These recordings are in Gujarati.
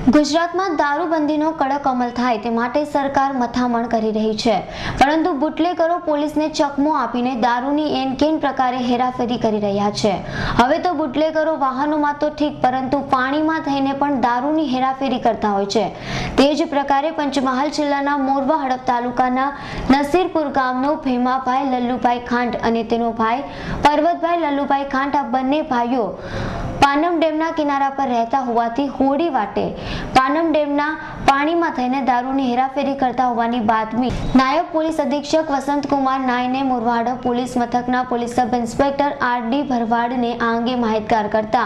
ગુજરાતમાં દારૂબંધીનો કડક અમલ થાય તે માટે સરકાર મથામણ કરી રહી છે, પરંતુ બુટલેગરો પોલીસને ચકમો આપીને દારૂની એનકેન પ્રકારે હેરાફેરી કરી રહ્યા છે। હવે તો બુટલેગરો વાહનોમાં તો ઠીક, પરંતુ પાણીમાં થઈને પણ દારૂની હેરાફેરી કરતા હોય છે। તે જ પ્રકારે પંચમહાલ જિલ્લાના મોરવા હડપ તાલુકાના નસીરપુર ગામનો ભેમાભાઈ લલ્લુભાઈ ખાંટ અને તેનો ભાઈ પર્વતભાઈ લલ્લુભાઈ ખાંટ આ બંને ભાઈઓ પાનમ ડેમના કિનારા પર રહેતા હોવાથી હોડી વાટે પાનમ ડેમના પાણીમાં થઈને દારૂની હેરાફેરી કરતા હોવાની બાતમી નાયબ પોલીસ અધિક્ષક વસંતકુમાર નાયને મોરવા હડપ પોલીસ મથકના પોલીસ સબ ઇન્સ્પેક્ટર આર.ડી. ભરવાડને આ અંગે માહિતગાર કરતા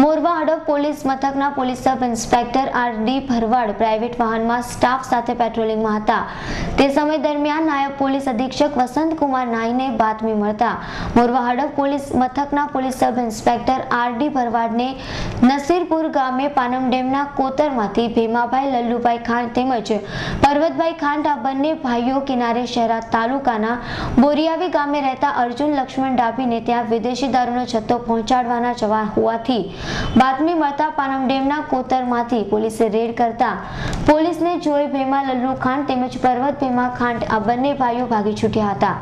મોરવા હડપ પોલીસ મથકના પોલીસ સબ ઇન્સ્પેક્ટર આર.ડી. ભરવાડ પ્રાઇવેટ વાહનમાં સ્ટાફ સાથે પેટ્રોલિંગમાં હતા। તે સમય દરમિયાન નાયબ પોલીસ અધિક્ષક વસંતકુમાર નાયને બાતમી મળતા મોરવા હડપ પોલીસ મથકના પોલીસ સબ ઇન્સ્પેક્ટર આર.ડી. ભરવાડને નસીરપુર ગામે પાનમ ડેમના કોતરમાંથી ભેમાભાઈ લલ્લુભાઈ ખાંટ તેમજ પર્વતભાઈ ખાંટ આ બંને ભાઈઓ કિનારે શહેરા તાલુકાના બોરિયાવી ગામે રહેતા અર્જુન લક્ષ્મણ ડાભીને ત્યાં વિદેશી દારૂનો જથ્થો પહોંચાડવાના જવા હોવાથી બાતમી મળતા પાનમ ડેમના કોતરમાંથી પોલીસે રેડ કરતા પોલીસને જોઈ ભેમા લલ્લુ ખાંટ તેમજ પર્વત ભેમા ખાંટ આ બંને ભાઈઓ ભાગી છૂટ્યા હતા।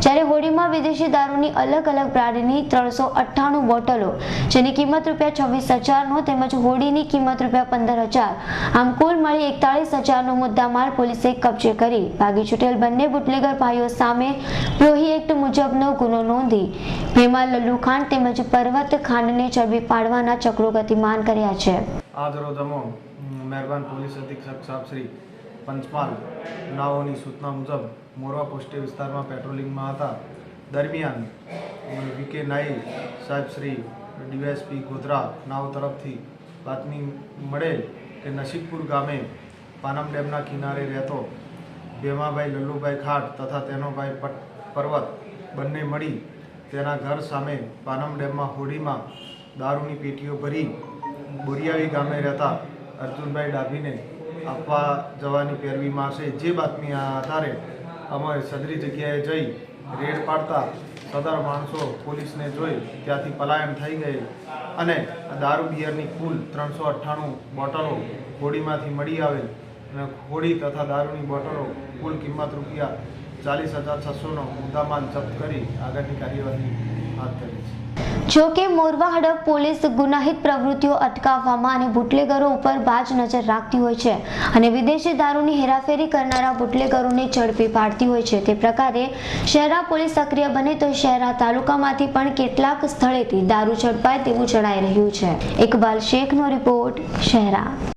જ્યારે હોડીમાં વિદેશી દારૂની અલગ અલગ બ્રાન્ડની 398 બોટલો, જેની કિંમત ₹26,000નો તેમજ હોડીની કિંમત ₹15,000, આમ કુલ મળી 41,000નો મુદ્દામાલ પોલીસે કબજે કરી ભાગી છૂટેલ બંને બુટલેગર ભાઈઓ સામે પ્રોહી એક્ટ મુજબનો ગુનો નોંધી ભેમા લલ્લુ ખાંટ તેમજ પર્વત ખાંડને ઝડપી પાડવાના ચક્રો ગતિમાન કર્યા છે। आज रोज अमो मेहरबान पुलिस अधीक्षक साहब श्री पंचमहाल नाओनी सूचना मुजब मोरवा पोस्टे विस्तार में पेट्रोलिंग में था। दरमियान वीके नाई साहब श्री डीवायएसपी गोधरा नाव तरफ थी बातमी मळे के नसीबपुर गामे पानम डेमना किनारे रहतो भीमाभाई लल्लूभाई खाट तथा तेनो भाई पर्वत बंने मळी तेना घर सामे पानम डेम में होड़ी में दारूनी पेटीओ भरी बोरियावी गामे रहता अर्जुनभाई डाभीने आपवा जवानी पेरवी में से जे बातमी आधारे अमे सदरी जग्याए जई रेड पाड़ता सदर माणसों पुलिस ने जोई त्याथी पलायन थई गए अने दारू बियरनी कुल 398 बोटलो होड़ीमांथी मळी आवेल अने होड़ी तथा दारूनी बोटलो कुल किंमत ₹40,600નો मुद्दामाल जप्त करी आगळनी कार्यवाही हाथ धरी छे। જો કે મોરવા હડપ પોલીસ ગુનાહિત પ્રવૃત્તિઓ અટકાવવામાં અને બુટલેગરો ઉપર બાજ નજર રાખતી હોય છે અને વિદેશી દારૂની હેરાફેરી કરનારા બુટલેગરોને ઝડપી પાડતી હોય છે। તે પ્રકારે શહેરા પોલીસ સક્રિય બને તો શહેરા તાલુકામાંથી પણ કેટલાક સ્થળેથી દારૂ ઝડપાય તેવું જણાઈ રહ્યું છે। ઇકબાલ શેખનો રિપોર્ટ, શહેરા।